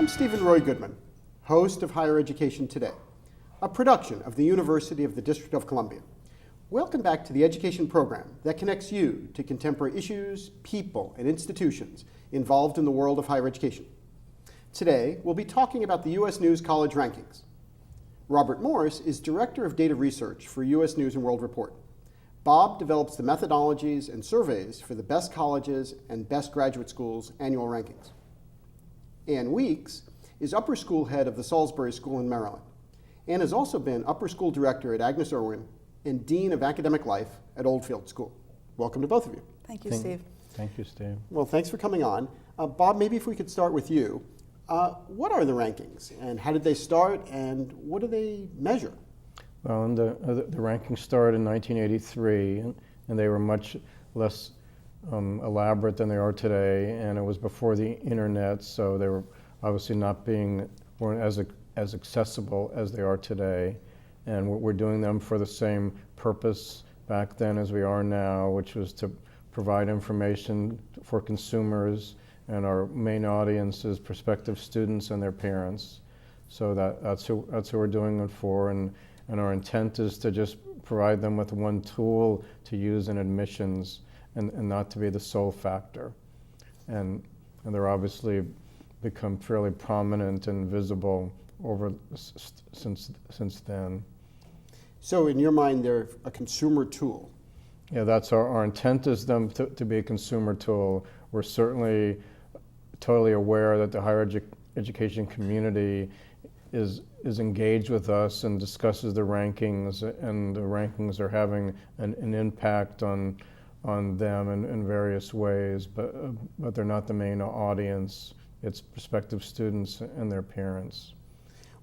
I'm Stephen Roy Goodman, host of Higher Education Today, a production of the University of the District of Columbia. Welcome back to the education program that connects you to contemporary issues, people, and institutions involved in the world of higher education. Today, we'll be talking about the U.S. News College Rankings. Robert Morris is Director of Data Research for U.S. News & World Report. Bob develops the methodologies and surveys for the best colleges and best graduate schools annual rankings. Ann Weeks is upper school head of the Salisbury School in Maryland. Ann has also been upper school director at Agnes Irwin and Dean of Academic Life at Oldfield School. Welcome to both of you. Thank you, Steve. Thank you, Steve. Well, thanks for coming on. Bob, maybe if we could start with you. What are the rankings and how did they start and what do they measure? Well, the rankings started in 1983 and they were much less elaborate than they are today, and it was before the internet, so they were obviously weren't as accessible as they are today. And we're doing them for the same purpose back then as we are now, which was to provide information for consumers, and our main audience is prospective students and their parents. So that's who we're doing it for, and our intent is to just provide them with one tool to use in admissions and not to be the sole factor. And they're obviously become fairly prominent and visible since then. So in your mind, they're a consumer tool? Yeah, that's our intent is them to be a consumer tool. We're certainly totally aware that the higher education community is engaged with us and discusses the rankings, and the rankings are having an impact on them in various ways, but they're not the main audience. It's prospective students and their parents.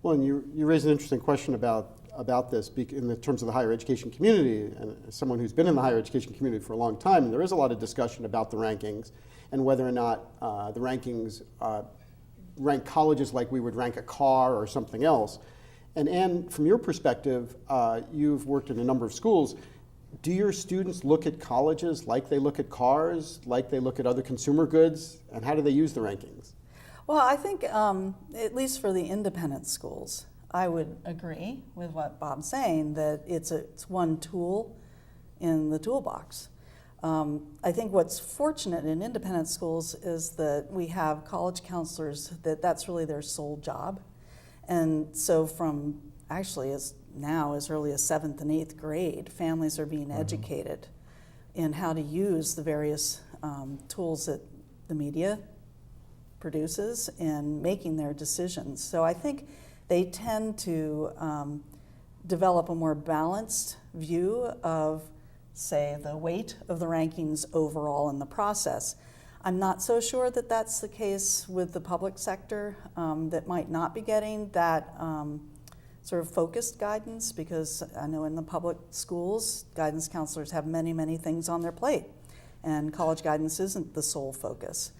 Well, and you raise an interesting question about this in the terms of the higher education community, and as someone who's been in the higher education community for a long time, there is a lot of discussion about the rankings and whether or not the rankings rank colleges like we would rank a car or something else. And Ann, from your perspective, you've worked in a number of schools. Do your students look at colleges like they look at cars, like they look at other consumer goods, and how do they use the rankings? Well, I think, at least for the independent schools, I would agree with what Bob's saying, that it's one tool in the toolbox. I think what's fortunate in independent schools is that we have college counselors that's really their sole job. And so from actually as early as 7th and 8th grade, families are being educated in how to use the various tools that the media produces in making their decisions. So I think they tend to develop a more balanced view of, say, the weight of the rankings overall in the process. I'm not so sure that that's the case with the public sector that might not be getting that sort of focused guidance, because I know in the public schools, guidance counselors have many, many things on their plate, and college guidance isn't the sole focus.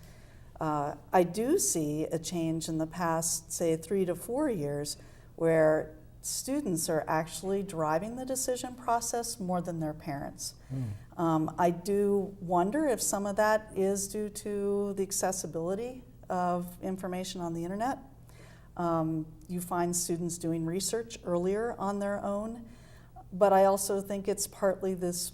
I do see a change in the past, say, 3 to 4 years, where students are actually driving the decision process more than their parents. I do wonder if some of that is due to the accessibility of information on the internet. You find students doing research earlier on their own, but I also think it's partly this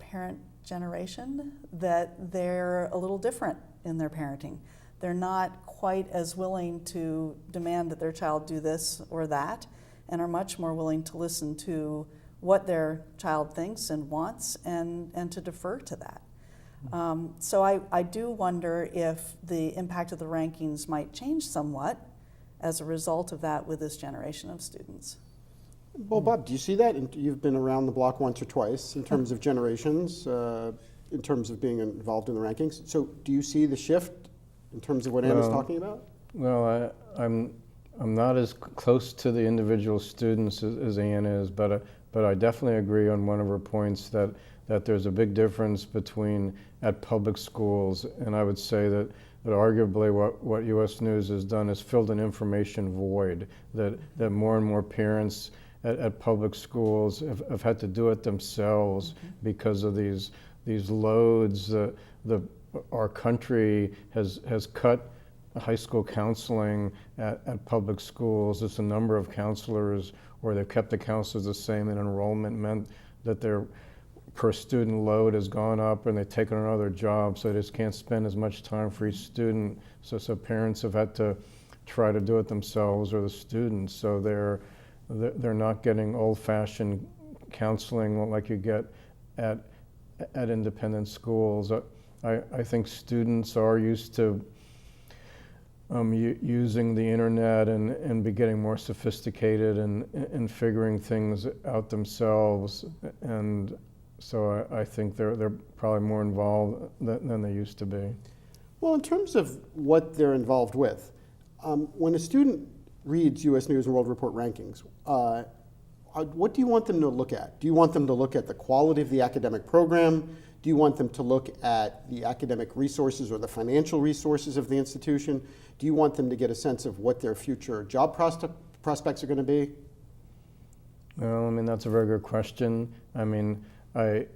parent generation that they're a little different in their parenting. They're not quite as willing to demand that their child do this or that, and are much more willing to listen to what their child thinks and wants and to defer to that. So I do wonder if the impact of the rankings might change somewhat as a result of that with this generation of students. Well, Bob, do you see that? And you've been around the block once or twice in terms of generations, in terms of being involved in the rankings. So do you see the shift in terms of what Ann is talking about? Well, I'm not as close to the individual students as Ann is, but I definitely agree on one of her points that there's a big difference between at public schools, and I would say that arguably what U.S. News has done is filled an information void, that more and more parents at public schools have had to do it themselves because of these loads. Our country has cut high school counseling at public schools. It's a number of counselors, or they've kept the counselors the same, and enrollment meant that their per student load has gone up, and they've taken on other jobs, so they just can't spend as much time for each student. So parents have had to try to do it themselves, or the students. So they're not getting old-fashioned counseling like you get at independent schools. I think students are used to using the internet and be getting more sophisticated and figuring things out themselves, and so I think they're probably more involved than they used to be. Well, in terms of what they're involved with, when a student reads U.S. News and World Report rankings, what do you want them to look at? Do you want them to look at the quality of the academic program? Do you want them to look at the academic resources or the financial resources of the institution? Do you want them to get a sense of what their future job prospects are going to be? Well, I mean, that's a very good question. I mean, I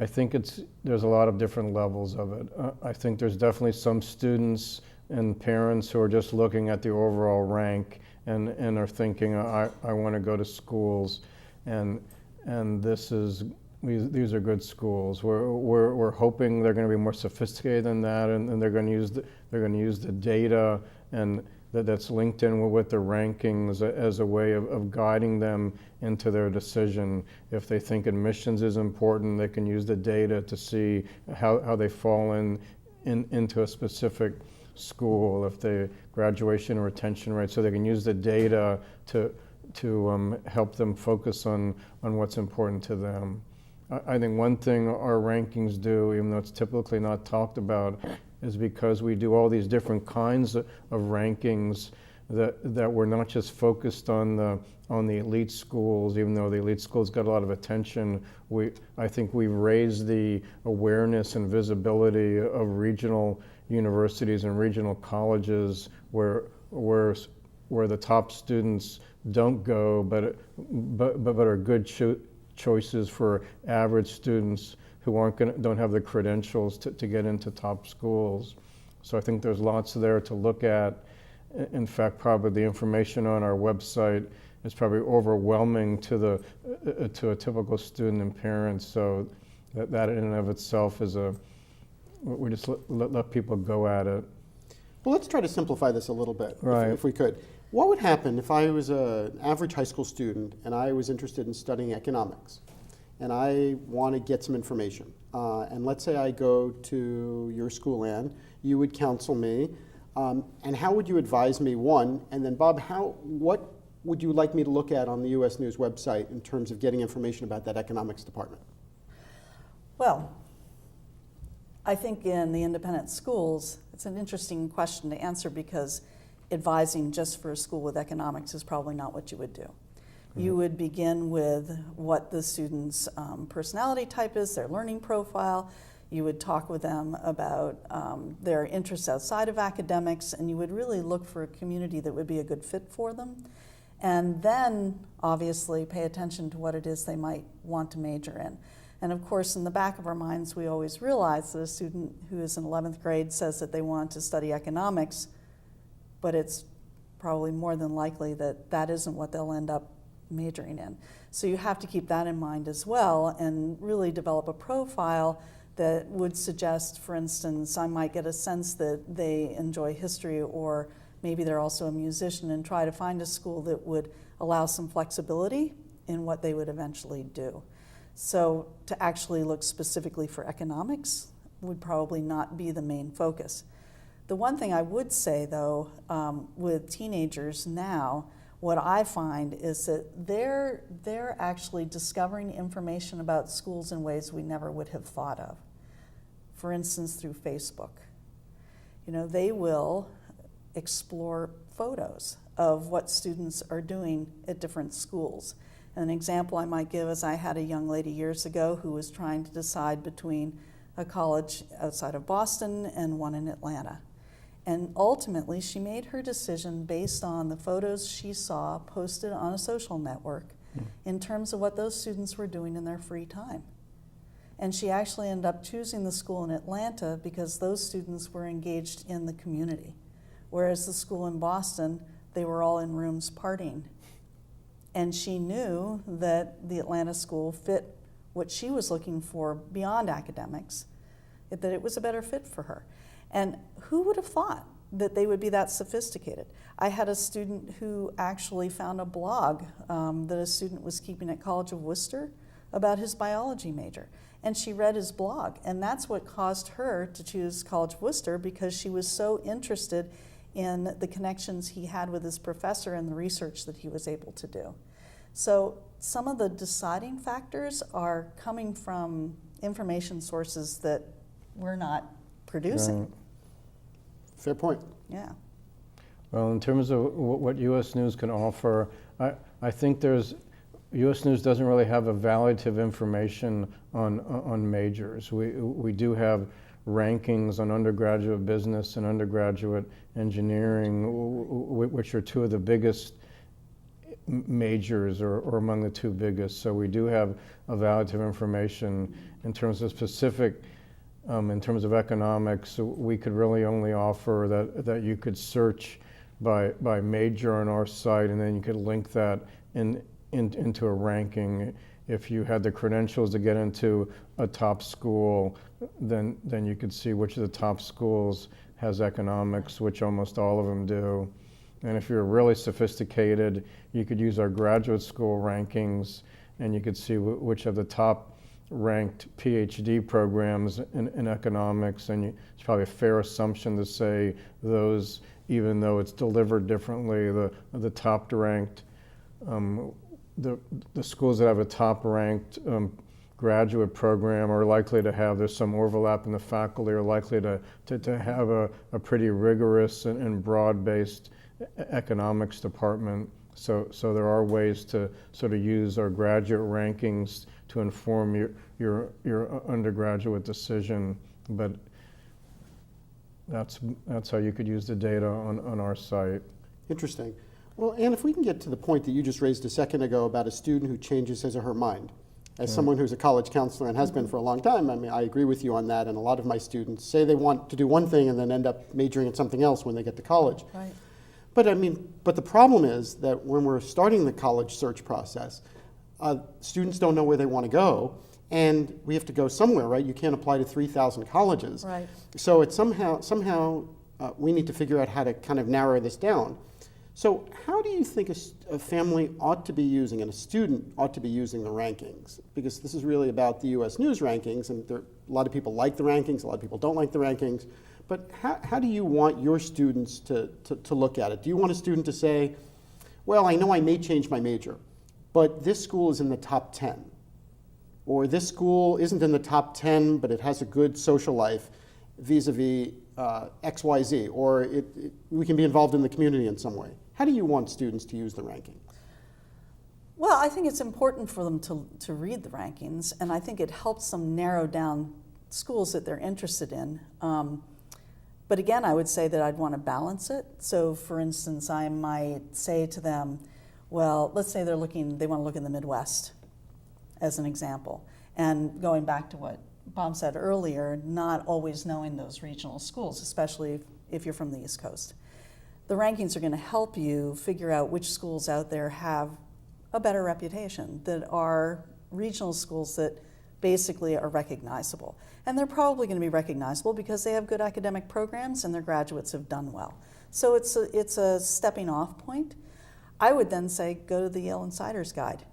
think there's a lot of different levels of it. I think there's definitely some students and parents who are just looking at the overall rank and are thinking, I want to go to schools, and these are good schools. We're hoping they're going to be more sophisticated than that, and they're going to use the data and that's linked in with the rankings as a way of guiding them into their decision. If they think admissions is important, they can use the data to see how they fall into a specific school, if the graduation or retention rate, so they can use the data to help them focus on what's important to them. I think one thing our rankings do, even though it's typically not talked about, is because we do all these different kinds of rankings, that we're not just focused on the elite schools, even though the elite schools got a lot of attention. I think we've raised the awareness and visibility of regional universities and regional colleges where the top students don't go, but are good choices for average students who don't have the credentials to get into top schools. So I think there's lots there to look at. In fact, probably the information on our website is probably overwhelming to a typical student and parents. So that in and of itself is we just let people go at it. Well, let's try to simplify this a little bit, Right. if we could. What would happen if I was an average high school student and I was interested in studying economics, and I want to get some information? And let's say I go to your school, Ann, you would counsel me, and how would you advise me, one, and then Bob, what would you like me to look at on the U.S. News website in terms of getting information about that economics department? Well, I think in the independent schools, it's an interesting question to answer, because advising just for a school with economics is probably not what you would do. Mm-hmm. You would begin with what the student's personality type is, their learning profile. You would talk with them about their interests outside of academics, and you would really look for a community that would be a good fit for them. And then, obviously, pay attention to what it is they might want to major in. And of course, in the back of our minds, we always realize that a student who is in 11th grade says that they want to study economics, but it's probably more than likely that that isn't what they'll end up majoring in. So you have to keep that in mind as well, and really develop a profile that would suggest, for instance, I might get a sense that they enjoy history, or maybe they're also a musician, and try to find a school that would allow some flexibility in what they would eventually do. So to actually look specifically for economics would probably not be the main focus. The one thing I would say, though, with teenagers now, what I find is that they're actually discovering information about schools in ways we never would have thought of. For instance, through Facebook. You know, they will explore photos of what students are doing at different schools. And an example I might give is I had a young lady years ago who was trying to decide between a college outside of Boston and one in Atlanta. And ultimately, she made her decision based on the photos she saw posted on a social network in terms of what those students were doing in their free time. And she actually ended up choosing the school in Atlanta because those students were engaged in the community, Whereas the school in Boston, they were all in rooms partying. And she knew that the Atlanta school fit what she was looking for beyond academics, that it was a better fit for her. And who would have thought that they would be that sophisticated? I had a student who actually found a blog that a student was keeping at College of Worcester about his biology major. And she read his blog, and that's what caused her to choose College of Worcester, because she was so interested in the connections he had with his professor and the research that he was able to do. So some of the deciding factors are coming from information sources that we're not producing. Right. Fair point. Yeah. Well, in terms of what U.S. News can offer, I think U.S. News doesn't really have evaluative information on majors. We do have rankings on undergraduate business and undergraduate engineering, which are two of the biggest majors, or among the two biggest. So we do have evaluative information in terms of specific. In terms of economics, we could really only offer that you could search by major on our site, and then you could link that into a ranking. If you had the credentials to get into a top school, then you could see which of the top schools has economics, which almost all of them do. And if you're really sophisticated, you could use our graduate school rankings, and you could see which of the top ranked PhD programs in economics, and it's probably a fair assumption to say those, even though it's delivered differently, the top ranked, the schools that have a top ranked graduate program are likely to have, there's some overlap in the faculty, are likely to have a pretty rigorous and broad-based economics department. So there are ways to sort of use our graduate rankings to inform your undergraduate decision, but that's how you could use the data on our site. Interesting. Well, Anne, if we can get to the point that you just raised a second ago about a student who changes his or her mind. As someone who's a college counselor and has been for a long time, I mean, I agree with you on that, and a lot of my students say they want to do one thing and then end up majoring in something else when they get to college. Right. But the problem is that when we're starting the college search process, students don't know where they want to go, and we have to go somewhere, right? You can't apply to 3,000 colleges. Right. So it's somehow we need to figure out how to kind of narrow this down. So how do you think a family ought to be using, and a student ought to be using the rankings? Because this is really about the U.S. News rankings, and a lot of people like the rankings, a lot of people don't like the rankings. But how do you want your students to look at it? Do you want a student to say, well, I know I may change my major, but this school is in the top 10. Or this school isn't in the top 10, but it has a good social life vis-a-vis XYZ, or we can be involved in the community in some way. How do you want students to use the ranking? Well, I think it's important for them to read the rankings, and I think it helps them narrow down schools that they're interested in. But again, I would say that I'd want to balance it. So for instance, I might say to them, well, let's say they want to look in the Midwest as an example. And going back to what Bob said earlier, not always knowing those regional schools, especially if you're from the East Coast. The rankings are going to help you figure out which schools out there have a better reputation, that are regional schools that basically are recognizable. And they're probably going to be recognizable because they have good academic programs and their graduates have done well. So it's a stepping off point. I would then say, go to the Yale Insider's Guide.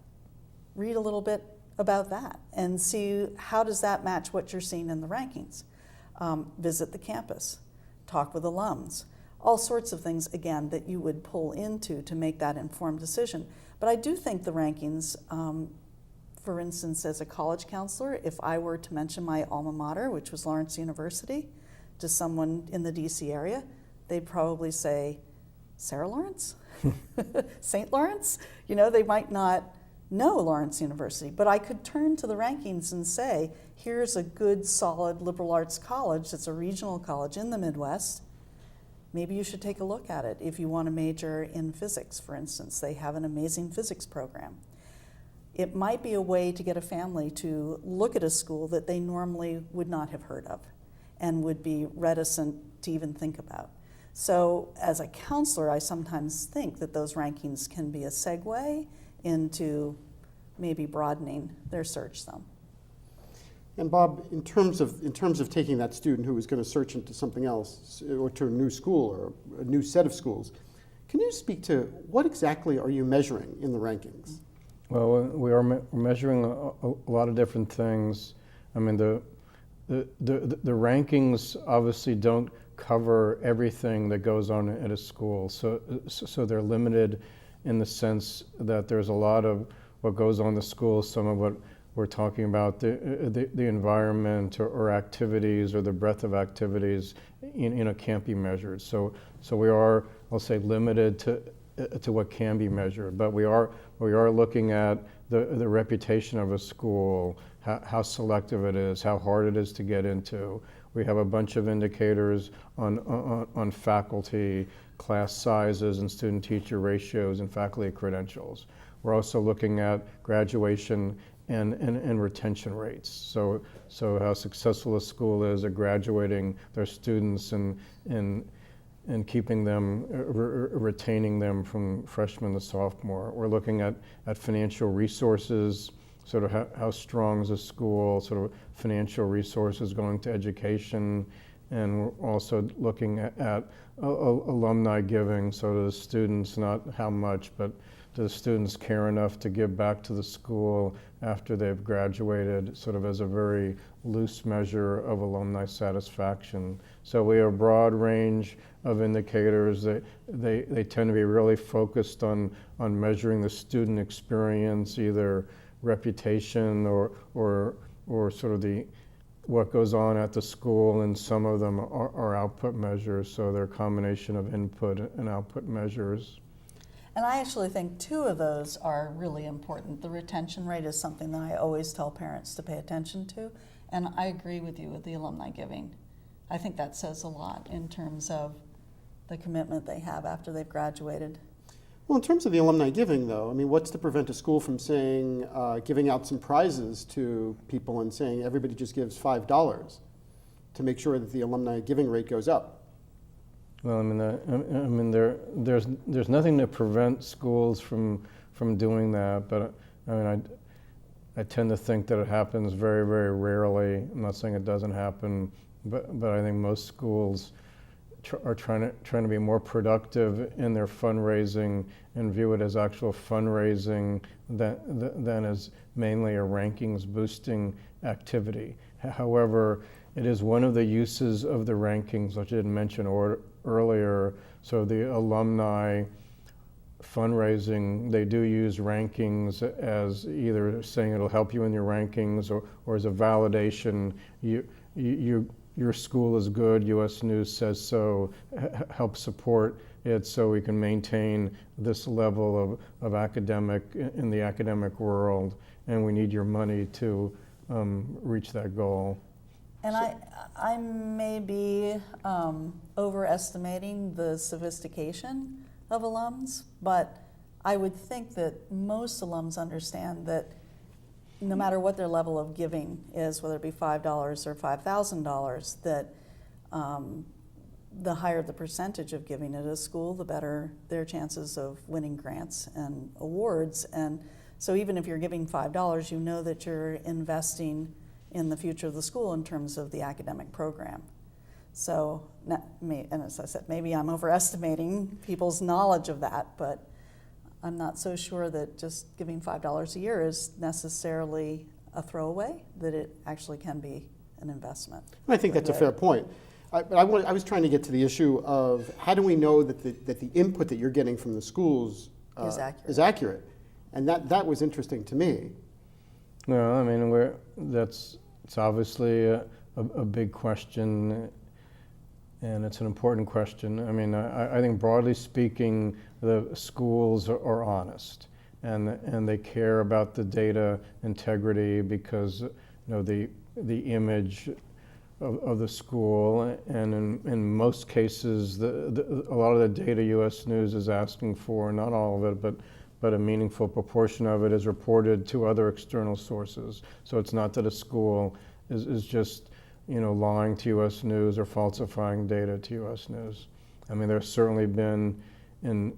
Read a little bit about that and see how does that match what you're seeing in the rankings. Visit the campus, talk with alums, all sorts of things, again, that you would pull into to make that informed decision. But I do think the rankings, for instance, as a college counselor, if I were to mention my alma mater, which was Lawrence University, to someone in the DC area, they'd probably say, Sarah Lawrence? St. Lawrence? You know, they might not know Lawrence University, but I could turn to the rankings and say, here's a good, solid liberal arts college that's a regional college in the Midwest. Maybe you should take a look at it if you want to major in physics, for instance. They have an amazing physics program. It might be a way to get a family to look at a school that they normally would not have heard of and would be reticent to even think about. So as a counselor, I sometimes think that those rankings can be a segue into maybe broadening their search some. And Bob, in terms of taking that student who is going to search into something else or to a new school or a new set of schools, can you speak to what exactly are you measuring in the rankings? Well, we are measuring a lot of different things. I mean, the rankings obviously don't cover everything that goes on at a school, so they're limited in the sense that there's a lot of what goes on in the school, some of what we're talking about, the environment or activities or the breadth of activities, can't be measured. So we are, I'll say, limited to what can be measured, but we are looking at the reputation of a school, how selective it is, how hard it is to get into. We have a bunch of indicators on faculty, class sizes, and student-teacher ratios, and faculty credentials. We're also looking at graduation and retention rates. So how successful a school is at graduating their students and keeping them, retaining them from freshman to sophomore. We're looking at financial resources, sort of how strong is a school, sort of financial resources going to education, and we're also looking at alumni giving, so to the students, not how much, but do the students care enough to give back to the school after they've graduated, sort of as a very loose measure of alumni satisfaction. So we have a broad range of indicators. They tend to be really focused on measuring the student experience, either reputation or sort of what goes on at the school, and some of them are output measures, so they're a combination of input and output measures. And I actually think two of those are really important. The retention rate is something that I always tell parents to pay attention to, and I agree with you with the alumni giving. I think that says a lot in terms of the commitment they have after they've graduated. Well, in terms of the alumni giving, though, I mean, what's to prevent a school from saying, giving out some prizes to people and saying everybody just gives $5 to make sure that the alumni giving rate goes up? Well, I mean, there's nothing to prevent schools from doing that, but I mean, I tend to think that it happens very, very rarely. I'm not saying it doesn't happen, but I think most schools are trying to be more productive in their fundraising and view it as actual fundraising than as mainly a rankings boosting activity. However, it is one of the uses of the rankings, which I didn't mention earlier. So the alumni fundraising, they do use rankings as either saying it'll help you in your rankings or as a validation. Your school is good, US News says so, help support it so we can maintain this level of academic, in the academic world, and we need your money to reach that goal. And I may be overestimating the sophistication of alums, but I would think that most alums understand that no matter what their level of giving is, whether it be $5 or $5,000, that the higher the percentage of giving at a school, the better their chances of winning grants and awards. And so even if you're giving $5, you know that you're investing in the future of the school in terms of the academic program. So, and as I said, maybe I'm overestimating people's knowledge of that, but I'm not so sure that just giving $5 a year is necessarily a throwaway, that it actually can be an investment. I think that's a fair point. But I was trying to get to the issue of how do we know that the input that you're getting from the schools is accurate? And that was interesting to me. No, I mean, it's obviously a big question, and it's an important question. I mean, I think broadly speaking, the schools are honest, and they care about the data integrity because the image of the school, and in most cases, a lot of the data US News is asking for, not all of it, but a meaningful proportion of it is reported to other external sources. So it's not that a school is just lying to US News or falsifying data to US News. I mean, there's certainly been in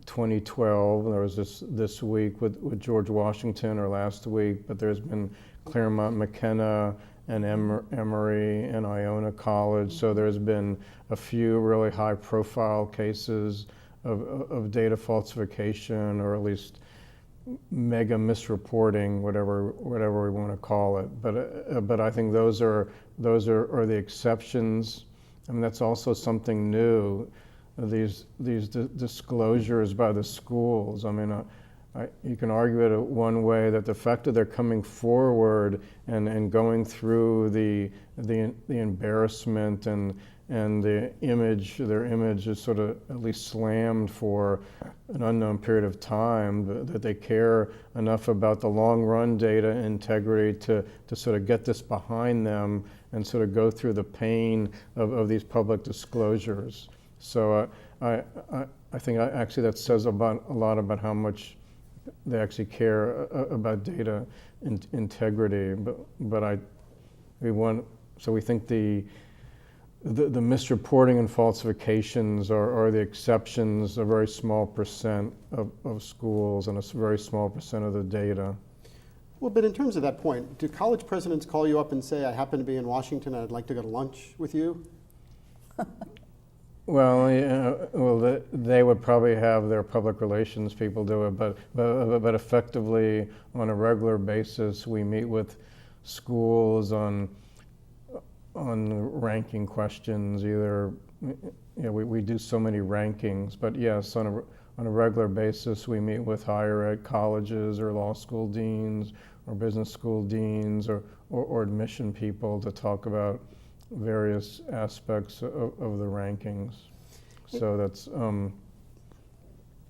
2012, there was this week with George Washington, or last week, but there's been Claremont McKenna and Emory and Iona College. So there's been a few really high profile cases of data falsification, or at least mega misreporting, whatever we want to call it. But I think those are the exceptions. I mean, that's also something new. These disclosures by the schools. I mean, you can argue it one way, that the fact that they're coming forward and going through the embarrassment and their image is sort of at least slammed for an unknown period of time, that they care enough about the long run data integrity to sort of get this behind them and sort of go through the pain of these public disclosures. So I think actually that says a lot about how much they actually care about data integrity. So we think the misreporting and falsifications are the exceptions, a very small percent of schools and a very small percent of the data. Well, but in terms of that point, do college presidents call you up and say, I happen to be in Washington and I'd like to go to lunch with you? Well, they would probably have their public relations people do it, but effectively, on a regular basis, we meet with schools on ranking questions. Either, we do so many rankings, but yes, on a regular basis, we meet with higher ed colleges or law school deans or business school deans or admission people to talk about various aspects of the rankings. So that's,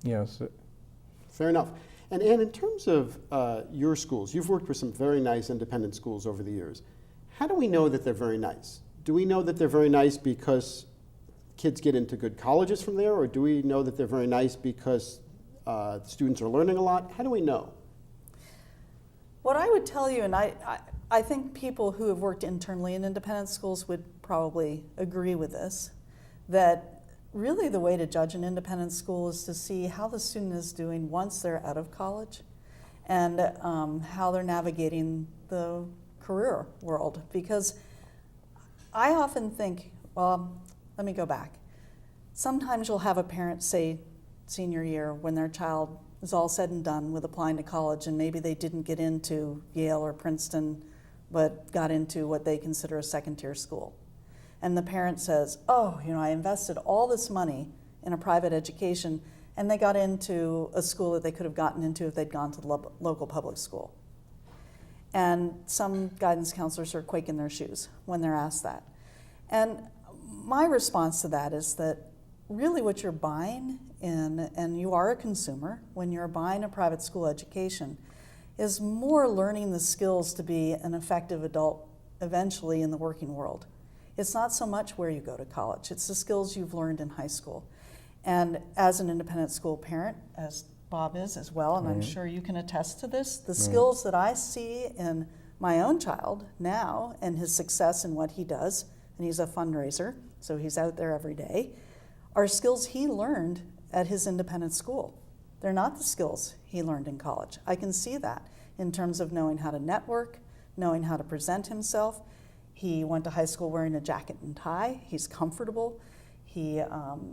yes. Fair enough. And Anne, in terms of your schools, you've worked with some very nice independent schools over the years. How do we know that they're very nice? Do we know that they're very nice because kids get into good colleges from there, or do we know that they're very nice because students are learning a lot? How do we know? What I would tell you, and I think people who have worked internally in independent schools would probably agree with this, that really the way to judge an independent school is to see how the student is doing once they're out of college, and how they're navigating the career world. Because I often think, well, let me go back. Sometimes you'll have a parent say senior year, when their child is all said and done with applying to college, and maybe they didn't get into Yale or Princeton, but got into what they consider a second-tier school. And the parent says, oh, I invested all this money in a private education, and they got into a school that they could have gotten into if they'd gone to the local public school. And some guidance counselors are quaking their shoes when they're asked that. And my response to that is that really what you're buying in, and you are a consumer, when you're buying a private school education, is more learning the skills to be an effective adult eventually in the working world. It's not so much where you go to college, it's the skills you've learned in high school. And as an independent school parent, as Bob is as well, and I'm sure you can attest to this, the skills that I see in my own child now and his success in what he does, and he's a fundraiser, so he's out there every day, are skills he learned at his independent school. They're not the skills he learned in college. I can see that in terms of knowing how to network, knowing how to present himself. He went to high school wearing a jacket and tie. He's comfortable. He,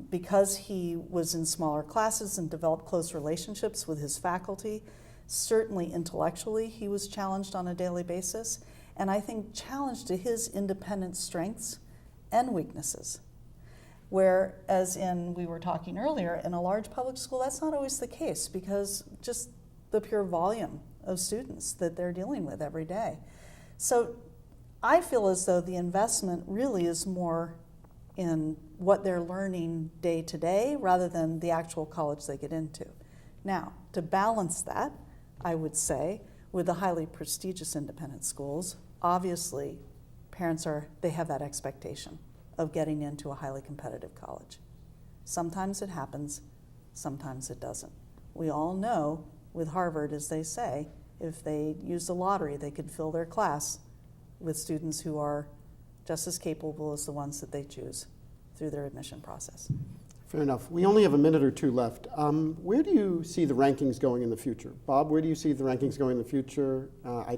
because he was in smaller classes and developed close relationships with his faculty, certainly intellectually he was challenged on a daily basis, and I think challenged to his independent strengths and weaknesses. Whereas we were talking earlier, in a large public school, that's not always the case because just the pure volume of students that they're dealing with every day. So I feel as though the investment really is more in what they're learning day to day rather than the actual college they get into. Now, to balance that, I would say, with the highly prestigious independent schools, obviously parents they have that expectation of getting into a highly competitive college. Sometimes it happens, sometimes it doesn't. We all know with Harvard, as they say, if they used a lottery, they could fill their class with students who are just as capable as the ones that they choose. through their admission process. Fair enough. We only have a minute or two left. Where do you see the rankings going in the future? Bob, where do you see the rankings going in the future?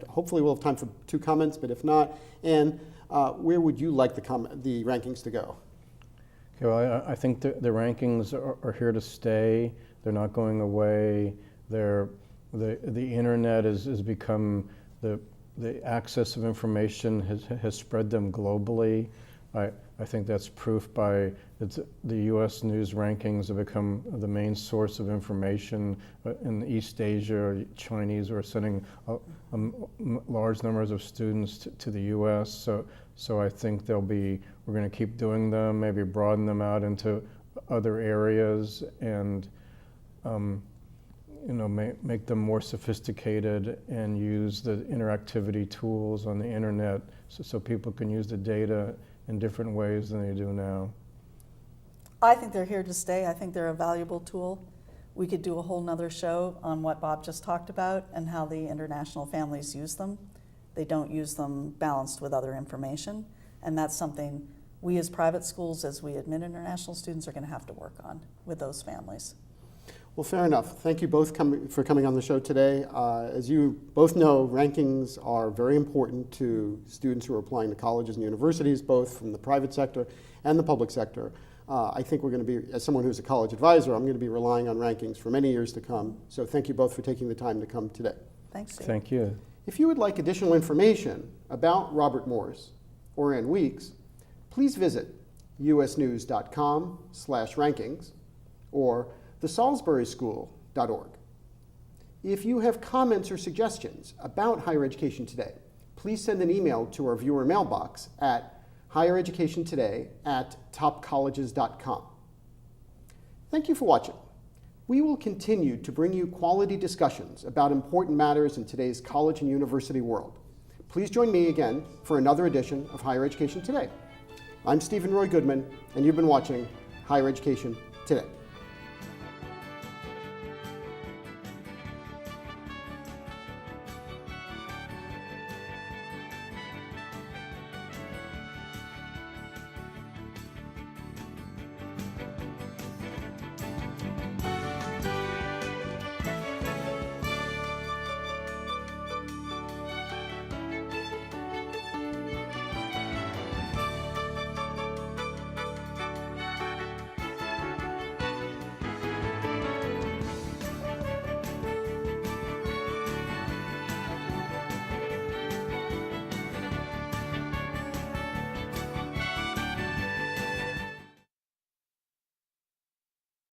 Hopefully we'll have time for 2 comments, but if not, Anne, where would you like the rankings to go? Okay, well, I think the rankings are here to stay. They're not going away. The internet has become, the access of information has spread them globally. I think that's proof by the U.S. News rankings have become the main source of information in East Asia. Chinese are sending large numbers of students to the U.S. So I think we're going to keep doing them, maybe broaden them out into other areas, and make them more sophisticated and use the interactivity tools on the internet so people can use the data in different ways than they do now. I think they're here to stay. I think they're a valuable tool. We could do a whole nother show on what Bob just talked about and how the international families use them. They don't use them balanced with other information, and that's something we as private schools, as we admit international students, are going to have to work on with those families. Well, fair enough. Thank you both for coming on the show today. As you both know, rankings are very important to students who are applying to colleges and universities, both from the private sector and the public sector. I think we're going to be, as someone who's a college advisor, I'm going to be relying on rankings for many years to come. So thank you both for taking the time to come today. Thanks, Steve. Thank you. If you would like additional information about Robert Morse or Ann Weeks, please visit usnews.com/rankings or thesalisburyschool.org. If you have comments or suggestions about higher education today, please send an email to our viewer mailbox at highereducationtoday@topcolleges.com. Thank you for watching. We will continue to bring you quality discussions about important matters in today's college and university world. Please join me again for another edition of Higher Education Today. I'm Stephen Roy Goodman, and you've been watching Higher Education Today.